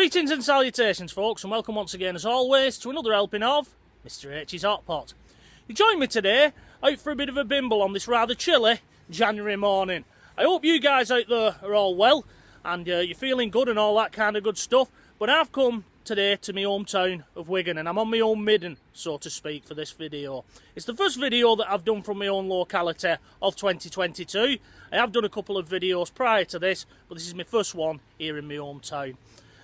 Greetings and salutations, folks, and welcome once again, as always, to another helping of Mr H's Hot Pot. You join me today out for a bit of a bimble on this rather chilly January morning. I hope you guys out there are all well and you're feeling good and all that kind of good stuff. But I've come today to my hometown of Wigan, and I'm on my own midden, so to speak, for this video. It's the first video that I've done from my own locality of 2022. I have done a couple of videos prior to this, but this is my first one here in my hometown.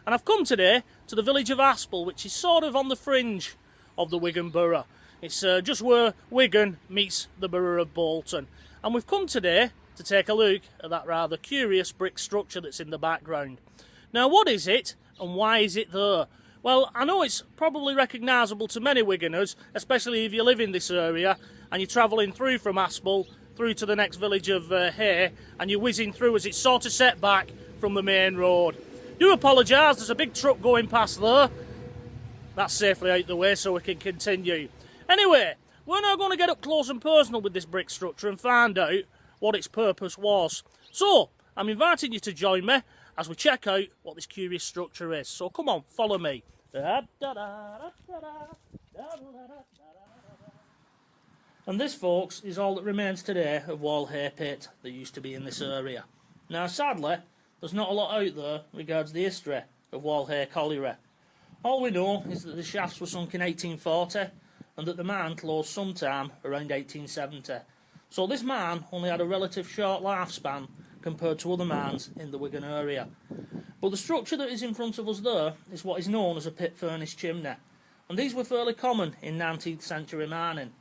And I've come today to the village of Aspull, which is sort of on the fringe of the Wigan borough. It's just where Wigan meets the borough of Bolton. And we've come today to take a look at that rather curious brick structure that's in the background. Now, what is it and why is it there? Well, I know it's probably recognisable to many Wiganers, especially if you live in this area and you're travelling through from Aspull through to the next village of Hay, and you're whizzing through as it's sort of set back from the main road. Do apologise, there's a big truck going past there. That's safely out the way so we can continue. Anyway, we're now going to get up close and personal with this brick structure and find out what its purpose was. So, I'm inviting you to join me as we check out what this curious structure is. So come on, follow me. And this, folks, is all that remains today of Wall Hay Pit that used to be in this area. Now, sadly, there's not a lot out there regards the history of Wall Hay Colliery. All we know is that the shafts were sunk in 1840 and that the mine closed sometime around 1870. So this mine only had a relative short lifespan compared to other mines in the Wigan area. But the structure that is in front of us there is what is known as a pit furnace chimney. And these were fairly common in 19th century mining,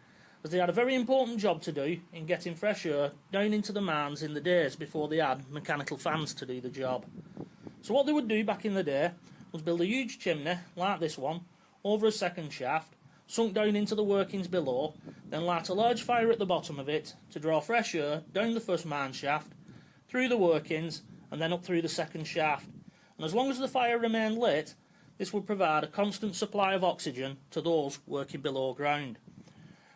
as they had a very important job to do in getting fresh air down into the mines in the days before they had mechanical fans to do the job. So what they would do back in the day was build a huge chimney, like this one, over a second shaft, sunk down into the workings below, then light a large fire at the bottom of it to draw fresh air down the first mine shaft, through the workings, and then up through the second shaft. And as long as the fire remained lit, this would provide a constant supply of oxygen to those working below ground.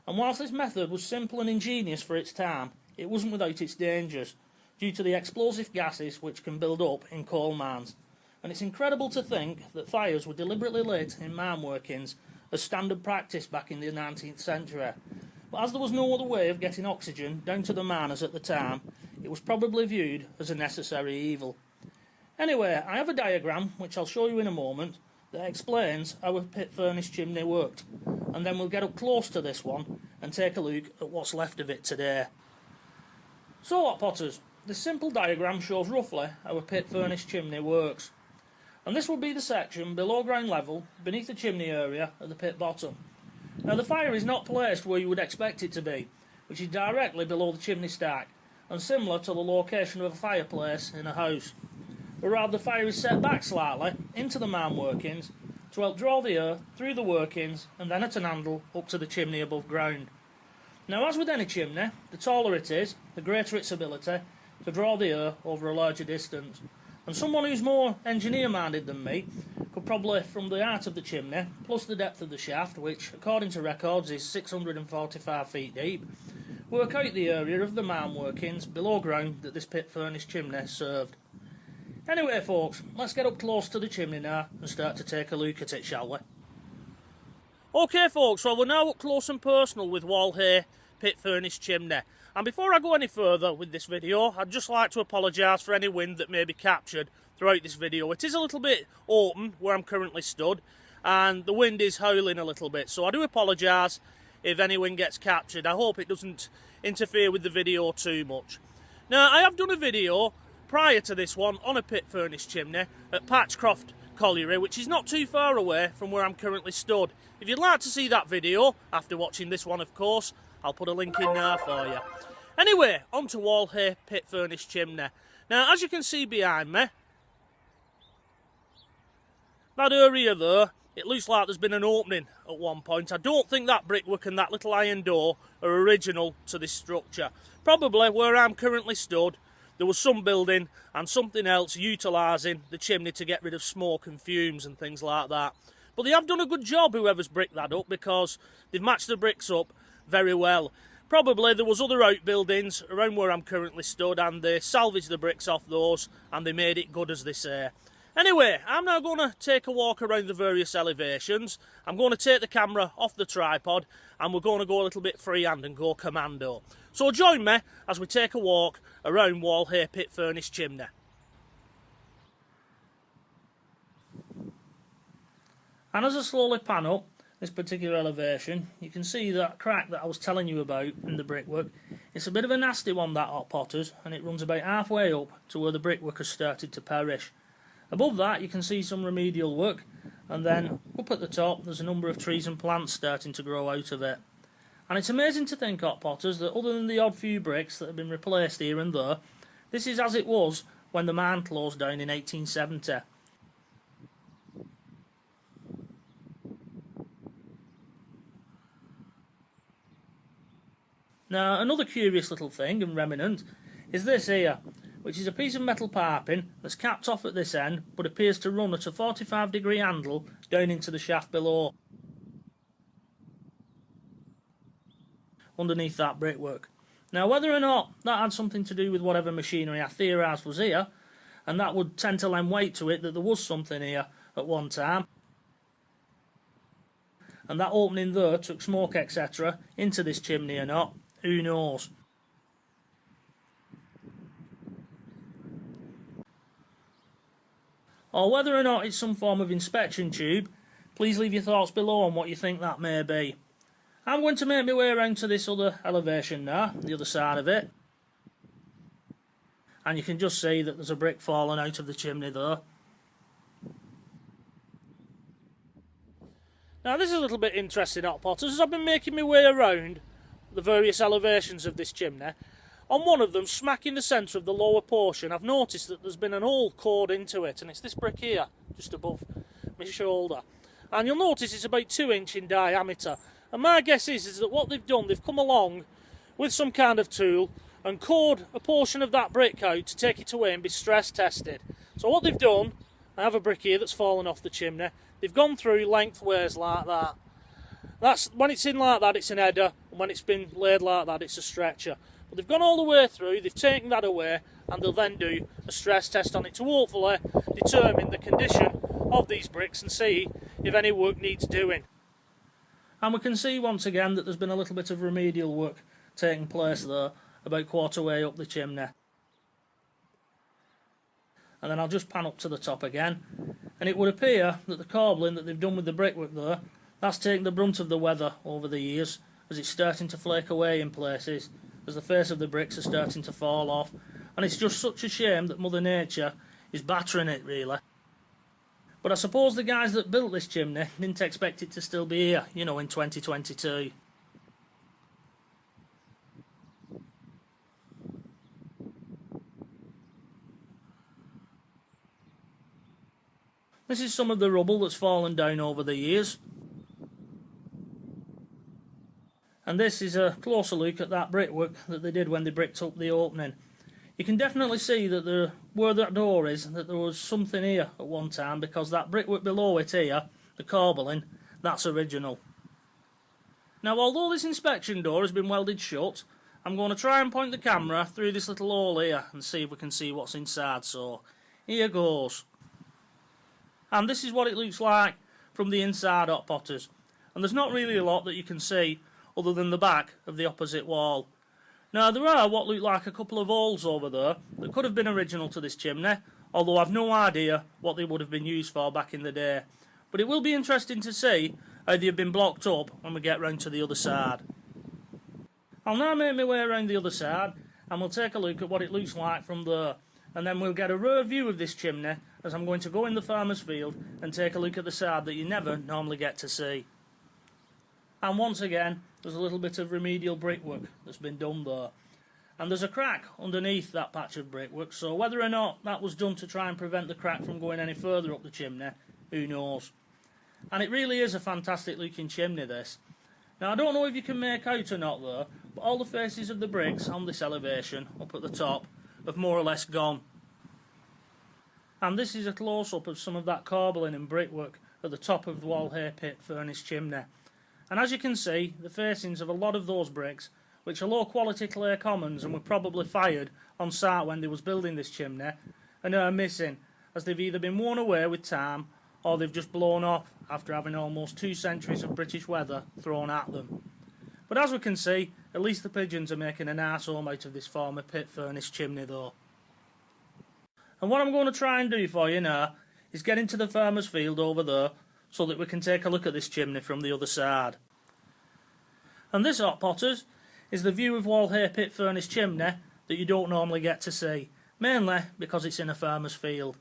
And whilst this method was simple and ingenious for its time, it wasn't without its dangers, due to the explosive gases which can build up in coal mines. And it's incredible to think that fires were deliberately lit in mine workings as standard practice back in the 19th century. But as there was no other way of getting oxygen down to the miners at the time, it was probably viewed as a necessary evil. Anyway, I have a diagram, which I'll show you in a moment, that explains how a pit furnace chimney worked, and then we'll get up close to this one and take a look at what's left of it today. So, Hot Potters, this simple diagram shows roughly how a pit furnace chimney works. And this will be the section below ground level, beneath the chimney area at the pit bottom. Now, the fire is not placed where you would expect it to be, which is directly below the chimney stack, and similar to the location of a fireplace in a house. But rather, the fire is set back slightly into the mine workings to help draw the air through the workings and then at an handle up to the chimney above ground. Now, as with any chimney, the taller it is, the greater its ability to draw the air over a larger distance. And someone who's more engineer-minded than me could probably, from the height of the chimney, plus the depth of the shaft, which, according to records, is 645 feet deep, work out the area of the mine workings below ground that this pit furnace chimney served. Anyway, folks, let's get up close to the chimney now and start to take a look at it, shall we? OK, folks, well, we're now up close and personal with Wall Hay Pit Furnace Chimney. And before I go any further with this video, I'd just like to apologise for any wind that may be captured throughout this video. It is a little bit open where I'm currently stood, and the wind is howling a little bit, so I do apologise if any wind gets captured. I hope it doesn't interfere with the video too much. Now, I have done a video prior to this one on a pit furnace chimney at Patchcroft Colliery, which is not too far away from where I'm currently stood. If you'd like to see that video, after watching this one of course, I'll put a link in there for you. Anyway, on to Wall Hay Pit Furnace Chimney. Now, as you can see behind me, that area there, it looks like there's been an opening at one point. I don't think that brickwork and that little iron door are original to this structure. Probably where I'm currently stood, there was some building and something else utilising the chimney to get rid of smoke and fumes and things like that. But they have done a good job, whoever's bricked that up, because they've matched the bricks up very well. Probably there was other outbuildings around where I'm currently stood, and they salvaged the bricks off those and they made it good, as they say. Anyway, I'm now going to take a walk around the various elevations. I'm going to take the camera off the tripod and we're going to go a little bit freehand and go commando. So join me as we take a walk around Wall Hay Pit Furnace Chimney. And as I slowly pan up this particular elevation, you can see that crack that I was telling you about in the brickwork. It's a bit of a nasty one, that hot potters, and it runs about halfway up to where the brickwork has started to perish. Above that you can see some remedial work, and then up at the top there's a number of trees and plants starting to grow out of it. And it's amazing to think, hot potters, that other than the odd few bricks that have been replaced here and there, this is as it was when the mine closed down in 1870. Now, another curious little thing and remnant is this here, which is a piece of metal piping that's capped off at this end but appears to run at a 45-degree angle down into the shaft below, underneath that brickwork. Now, whether or not that had something to do with whatever machinery I theorised was here, and that would tend to lend weight to it that there was something here at one time, and that opening there took smoke etc. into this chimney or not, who knows. Or whether or not it's some form of inspection tube, please leave your thoughts below on what you think that may be. I'm going to make my way around to this other elevation now, the other side of it. And you can just see that there's a brick falling out of the chimney there. Now this is a little bit interesting, hot potters, as I've been making my way around the various elevations of this chimney. On one of them, smack in the centre of the lower portion, I've noticed that there's been an hole cored into it, and it's this brick here, just above my shoulder. And you'll notice it's about 2 inch in diameter. And my guess is that what they've done, they've come along with some kind of tool and cored a portion of that brick out to take it away and be stress tested. So what they've done, I have a brick here that's fallen off the chimney, they've gone through lengthways like that. That's when it's in like that, it's an header, and when it's been laid like that, it's a stretcher. But they've gone all the way through, they've taken that away, and they'll then do a stress test on it to hopefully determine the condition of these bricks and see if any work needs doing. And we can see once again that there's been a little bit of remedial work taking place there, about quarter way up the chimney. And then I'll just pan up to the top again, and it would appear that the cobbling that they've done with the brickwork there, that's taken the brunt of the weather over the years, as it's starting to flake away in places, as the face of the bricks are starting to fall off, and it's just such a shame that Mother Nature is battering it, really. But I suppose the guys that built this chimney didn't expect it to still be here, you know, in 2022. This is some of the rubble that's fallen down over the years. And this is a closer look at that brickwork that they did when they bricked up the opening. You can definitely see that where that door is, that there was something here at one time, because that brickwork below it here, the corbelling, that's original. Now, although this inspection door has been welded shut, I'm going to try and point the camera through this little hole here and see if we can see what's inside. So, here goes. And this is what it looks like from the inside, hot potters. And there's not really a lot that you can see other than the back of the opposite wall. Now, there are what look like a couple of holes over there that could have been original to this chimney, although I've no idea what they would have been used for back in the day. But it will be interesting to see how they've been blocked up when we get round to the other side. I'll now make my way around the other side, and we'll take a look at what it looks like from there. And then we'll get a rear view of this chimney, as I'm going to go in the farmer's field and take a look at the side that you never normally get to see. And once again, there's a little bit of remedial brickwork that's been done there. And there's a crack underneath that patch of brickwork, so whether or not that was done to try and prevent the crack from going any further up the chimney, who knows. And it really is a fantastic looking chimney, this. Now, I don't know if you can make out or not there, but all the faces of the bricks on this elevation, up at the top, have more or less gone. And this is a close-up of some of that corbelling and brickwork at the top of the Wall Hay Pit furnace chimney. And as you can see, the facings of a lot of those bricks, which are low quality clay commons and were probably fired on site when they was building this chimney, are now missing. as they've either been worn away with time or they've just blown off after having almost 2 centuries of British weather thrown at them. But as we can see, at least the pigeons are making a nice home out of this former pit furnace chimney though. And what I'm going to try and do for you now is get into the farmer's field over there so that we can take a look at this chimney from the other side. And this, hot potters, is the view of Wall Hay pit furnace chimney that you don't normally get to see, mainly because it's in a farmer's field.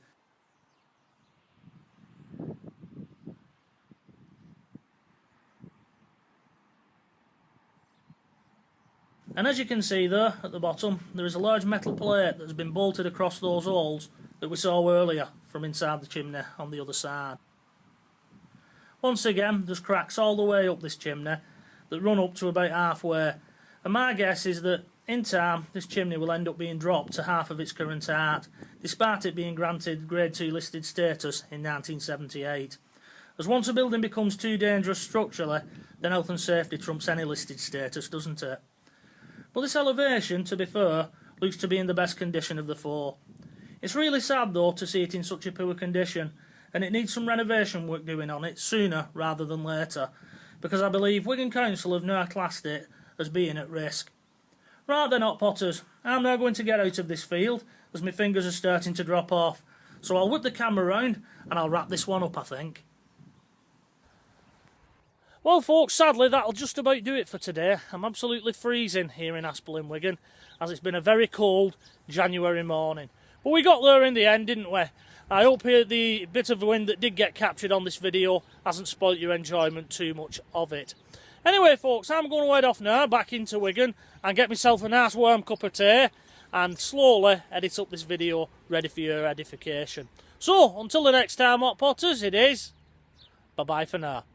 And as you can see there at the bottom, there is a large metal plate that has been bolted across those holes that we saw earlier from inside the chimney on the other side. Once again, there's cracks all the way up this chimney that run up to about halfway, and my guess is that in time this chimney will end up being dropped to half of its current height, despite it being granted Grade 2 listed status in 1978. As once a building becomes too dangerous structurally, then health and safety trumps any listed status, doesn't it? But this elevation, to be fair, looks to be in the best condition of the 4. It's really sad though to see it in such a poor condition, and it needs some renovation work doing on it sooner rather than later, because I believe Wigan Council have now classed it as being at risk. Right then, hot potters, I'm now going to get out of this field as my fingers are starting to drop off, so I'll whip the camera round and I'll wrap this one up, I think. Well folks, sadly that'll just about do it for today. I'm absolutely freezing here in Aspull in Wigan, as it's been a very cold January morning. But we got there in the end, didn't we? I hope the bit of wind that did get captured on this video hasn't spoilt your enjoyment too much of it. Anyway folks, I'm going to head off now back into Wigan and get myself a nice warm cup of tea and slowly edit up this video ready for your edification. So, until the next time, hot potters, it is bye-bye for now.